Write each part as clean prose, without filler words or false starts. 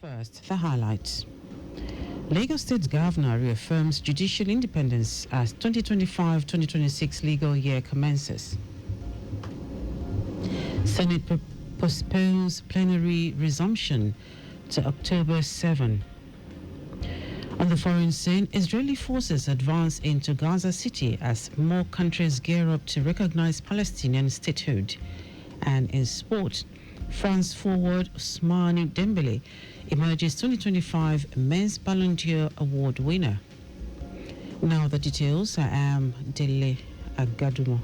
First, the highlights. Lagos State Governor reaffirms judicial independence as 2025-2026 legal year commences. Senate postpones plenary resumption to October 7. On the foreign scene, Israeli forces advance into Gaza City as more countries gear up to recognize Palestinian statehood. And in sport, France forward Ousmane Dembele emerges 2025 Men's Ballon d'Or Award winner. Now the details. I am Dele Agadumo.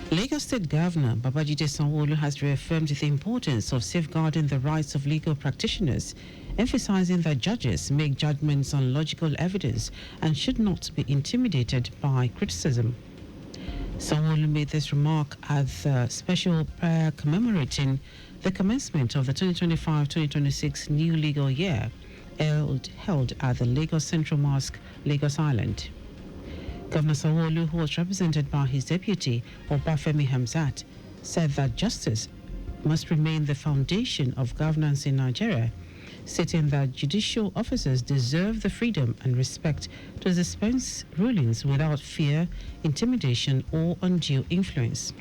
Lagos State Governor Babajide Sanwo-Olu has reaffirmed the importance of safeguarding the rights of legal practitioners, emphasizing that judges make judgments on logical evidence and should not be intimidated by criticism. Sanwo-Olu made this remark at the special prayer commemorating the commencement of the 2025-2026 new legal year held at the Lagos Central Mosque, Lagos Island. Governor Sanwo-Olu, who was represented by his deputy, Obafemi Hamzat, said that justice must remain the foundation of governance in Nigeria, stating that judicial officers deserve the freedom and respect to dispense rulings without fear, intimidation, or undue influence.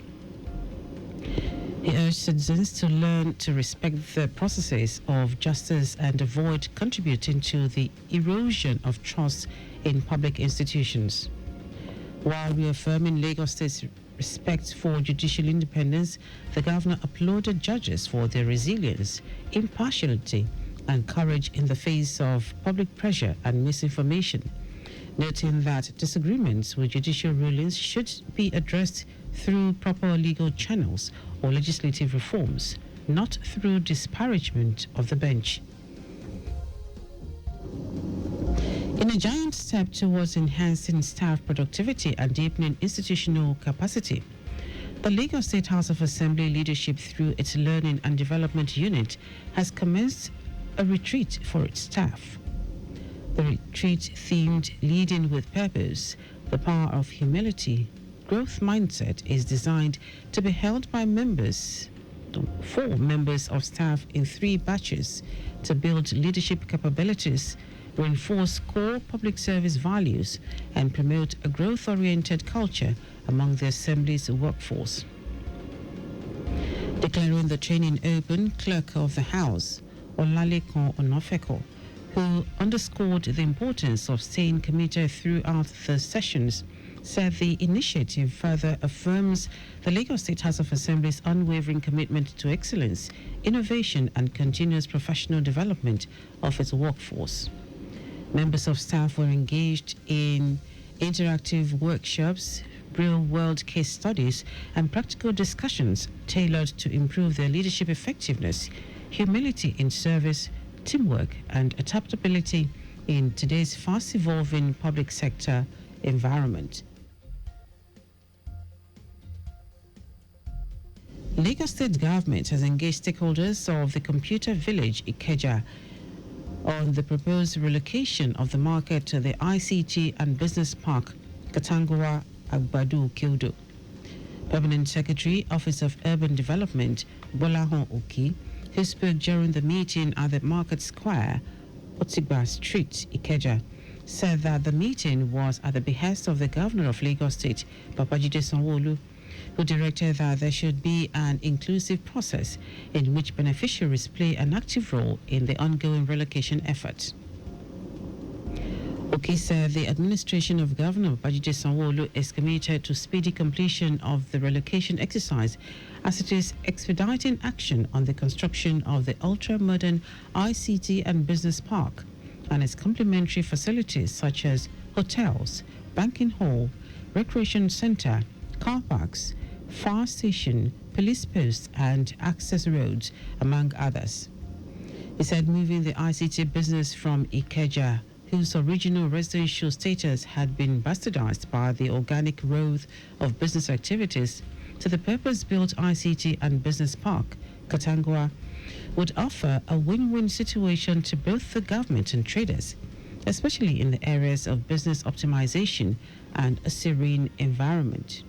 He urged citizens to learn to respect the processes of justice and avoid contributing to the erosion of trust in public institutions. While reaffirming Lagos State's respect for judicial independence, the governor applauded judges for their resilience, impartiality, and courage in the face of public pressure and misinformation, noting that disagreements with judicial rulings should be addressed through proper legal channels or legislative reforms, not through disparagement of the bench. In a giant step towards enhancing staff productivity and deepening institutional capacity, the Lagos State House of Assembly leadership, through its Learning and Development Unit, has commenced a retreat for its staff. The retreat, themed Leading with Purpose, the Power of Humility, Growth Mindset, is designed to be held by four members of staff in 3 batches to build leadership capabilities, reinforce core public service values, and promote a growth-oriented culture among the Assembly's workforce. Declaring the training open, Clerk of the House, Olalekan Onofeko, who underscored the importance of staying committed throughout the sessions, said the initiative further affirms the Lagos State House of Assembly's unwavering commitment to excellence, innovation, and continuous professional development of its workforce. Members of staff were engaged in interactive workshops, real-world case studies, and practical discussions tailored to improve their leadership effectiveness, humility in service, teamwork, and adaptability in today's fast-evolving public sector environment. Lagos State government has engaged stakeholders of the Computer Village, Ikeja, on the proposed relocation of the market to the ICT and Business Park, Katangwa Agbadu Kildo. Permanent Secretary, Office of Urban Development, Bolahon Oki, who spoke during the meeting at the Market Square, Otigba Street, Ikeja, said that the meeting was at the behest of the Governor of Lagos State, Babajide Sanwo-Olu, who directed that there should be an inclusive process in which beneficiaries play an active role in the ongoing relocation effort. Oki said the administration of Governor Babajide Sanwo-Olu is committed to speedy completion of the relocation exercise, as it is expediting action on the construction of the ultra-modern ICT and Business Park and its complementary facilities such as hotels, banking hall, recreation center, car parks, fire station, police posts, and access roads, among others. He said moving the ICT business from Ikeja, whose original residential status had been bastardized by the organic growth of business activities, to the purpose-built ICT and Business Park, Katangwa, would offer a win-win situation to both the government and traders, especially in the areas of business optimization and a serene environment.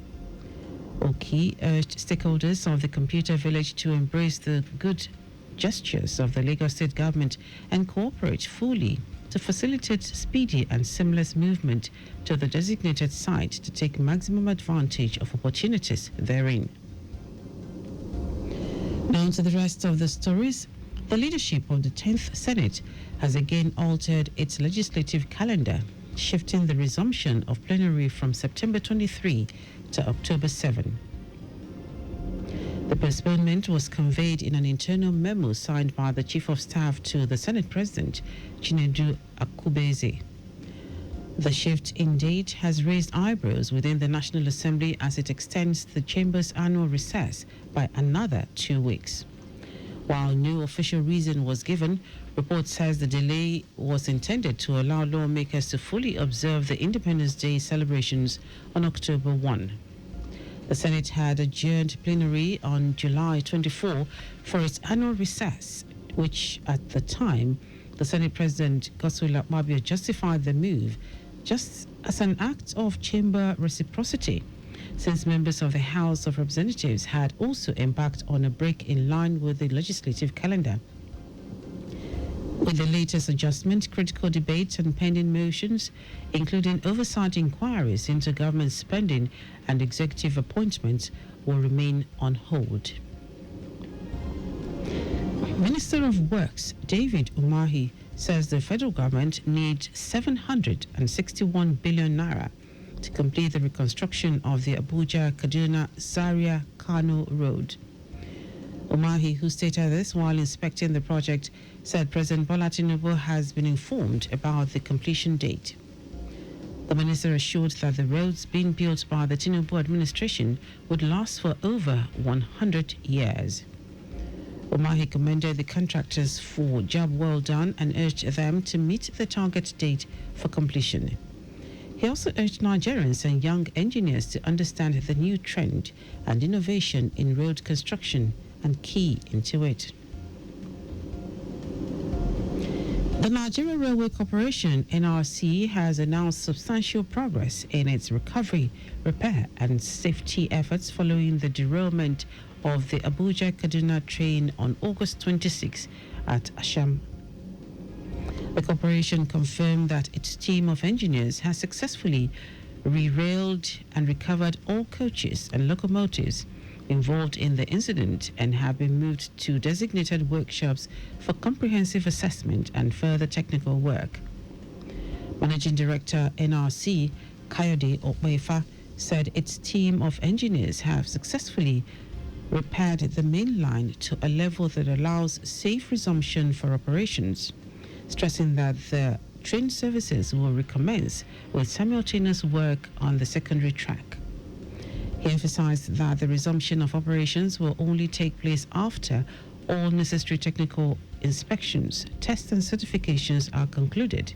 Oki urged stakeholders of the computer village to embrace the good gestures of the Lagos state government and cooperate fully to facilitate speedy and seamless movement to the designated site to take maximum advantage of opportunities therein. Now to the rest of the stories. The leadership of the 10th Senate has again altered its legislative calendar, shifting the resumption of plenary from September 23 to October 7. The postponement was conveyed in an internal memo signed by the Chief of Staff to the Senate President, Chinedu Akubeze. The shift in date has raised eyebrows within the National Assembly as it extends the chamber's annual recess by another 2 weeks. While no official reason was given, report says the delay was intended to allow lawmakers to fully observe the Independence Day celebrations on October 1. The Senate had adjourned plenary on July 24 for its annual recess, which at the time, the Senate President Godswill Akpabio justified the move just as an act of chamber reciprocity, since members of the House of Representatives had also embarked on a break in line with the legislative calendar. With the latest adjustment, critical debates and pending motions, including oversight inquiries into government spending and executive appointments, will remain on hold. Minister of Works David Umahi says the federal government needs 761 billion naira to complete the reconstruction of the Abuja-Kaduna-Zaria-Kano road. Umahi, who stated this while inspecting the project, said President Bola Tinubu has been informed about the completion date. The minister assured that the roads being built by the Tinubu administration would last for over 100 years. Umahi commended the contractors for job well done and urged them to meet the target date for completion. He also urged Nigerians and young engineers to understand the new trend and innovation in road construction and key into it. The Nigeria Railway Corporation, NRC, has announced substantial progress in its recovery, repair and safety efforts following the derailment of the Abuja-Kaduna train on August 26 at Asham. The corporation confirmed that its team of engineers has successfully re-railed and recovered all coaches and locomotives involved in the incident and have been moved to designated workshops for comprehensive assessment and further technical work. Managing Director NRC Kayode Okwefa said its team of engineers have successfully repaired the main line to a level that allows safe resumption for operations, stressing that the train services will recommence with simultaneous work on the secondary track. He emphasized that the resumption of operations will only take place after all necessary technical inspections, tests and certifications are concluded,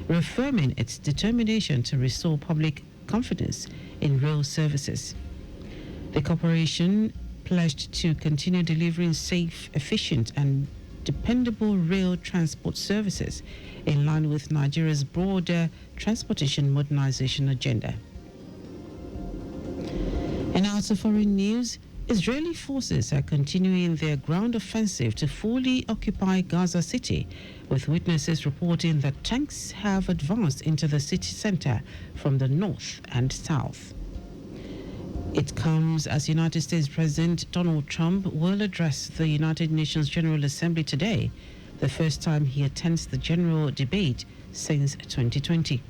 reaffirming its determination to restore public confidence in rail services. The corporation pledged to continue delivering safe, efficient and dependable rail transport services in line with Nigeria's broader transportation modernization agenda. And now to foreign news. Israeli forces are continuing their ground offensive to fully occupy Gaza City, with witnesses reporting that tanks have advanced into the city center from the north and south. It comes as United States President Donald Trump will address the United Nations General Assembly today, the first time he attends the general debate since 2020.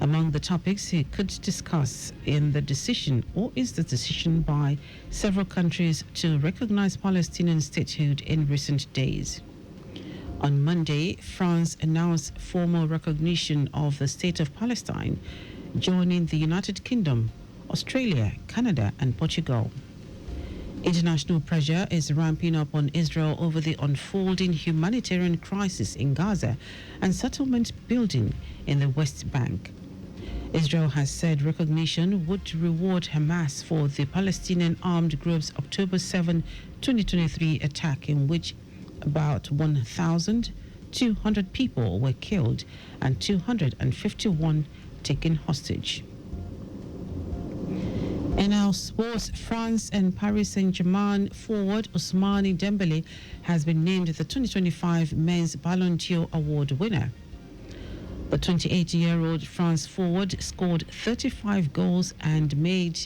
Among the topics he could discuss in the decision, or is the decision by several countries to recognize Palestinian statehood in recent days. On Monday, France announced formal recognition of the State of Palestine, joining the United Kingdom, Australia, Canada, and Portugal. International pressure is ramping up on Israel over the unfolding humanitarian crisis in Gaza and settlement building in the West Bank. Israel has said recognition would reward Hamas for the Palestinian armed group's October 7, 2023 attack, in which about 1,200 people were killed and 251 taken hostage. In our sports, France and Paris Saint-Germain forward Ousmane Dembele has been named the 2025 Men's Ballon d'Or Award winner. The 28-year-old France forward scored 35 goals and made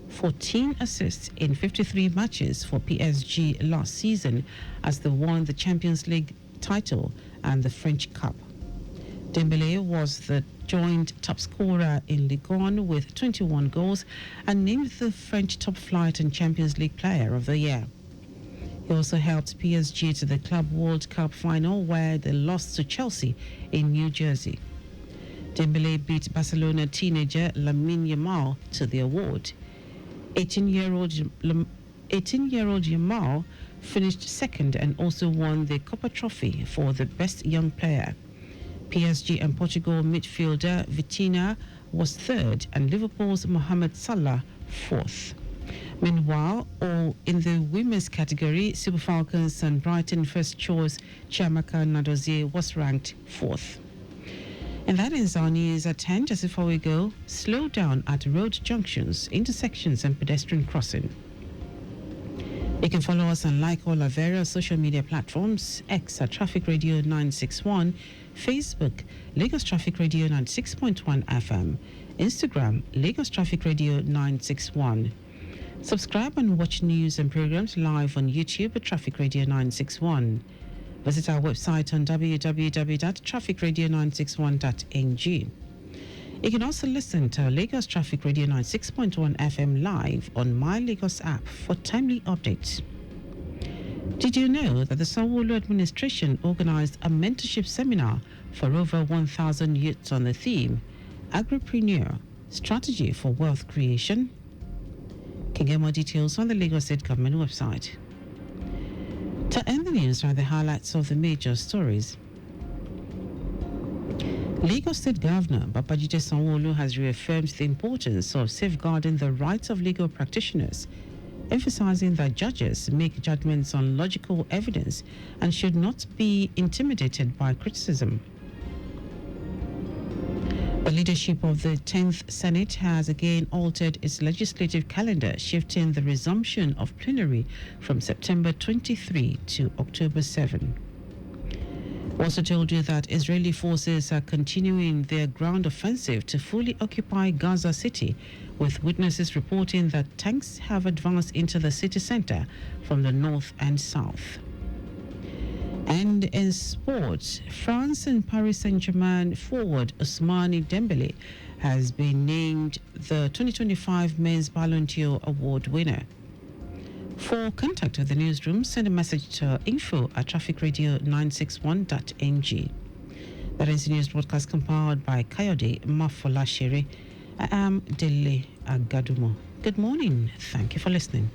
14 assists in 53 matches for PSG last season as they won the Champions League title and the French Cup. Dembele was the joint top scorer in Ligue 1 with 21 goals and named the French top flight and Champions League Player of the Year. He also helped PSG to the Club World Cup final where they lost to Chelsea in New Jersey. Dembele beat Barcelona teenager Lamine Yamal to the award. 18-year-old Yamal finished second and also won the Copa Trophy for the best young player. PSG and Portugal midfielder Vitinha was third and Liverpool's Mohamed Salah fourth. Meanwhile, all in the women's category, Super Falcons and Brighton first choice Chiamaka Nnadozie was ranked fourth. And that is our news at 10. Just before we go, slow down at road junctions, intersections and pedestrian crossing. You can follow us and like all our various social media platforms: X at Traffic Radio 961, Facebook Lagos Traffic Radio 96.1 FM, Instagram Lagos Traffic Radio 961. Subscribe and watch news and programs live on YouTube at Traffic Radio 961. Visit our website on www.trafficradio961.ng. You can also listen to Lagos Traffic Radio 96.1 FM live on My Lagos app for timely updates. Did you know that the Sanwo-Olu administration organized a mentorship seminar for over 1,000 youths on the theme Agripreneur, Strategy for Wealth Creation? You can get more details on the Lagos State Government website. To end the news are the highlights of the major stories. Lagos State Governor Babajide Sanwo-Olu has reaffirmed the importance of safeguarding the rights of legal practitioners, emphasizing that judges make judgments on logical evidence and should not be intimidated by criticism. The leadership of the 10th Senate has again altered its legislative calendar, shifting the resumption of plenary from September 23 to October 7. We also told you that Israeli forces are continuing their ground offensive to fully occupy Gaza City, with witnesses reporting that tanks have advanced into the city center from the north and south. And in sports, France and Paris Saint-Germain forward Ousmane Dembele has been named the 2025 Men's Ballon d'Or Award winner. For contact with the newsroom, send a message to info@trafficradio961.ng. That is the news broadcast compiled by Kayode Mafolashere. I am Dele Agadumo. Good morning. Thank you for listening.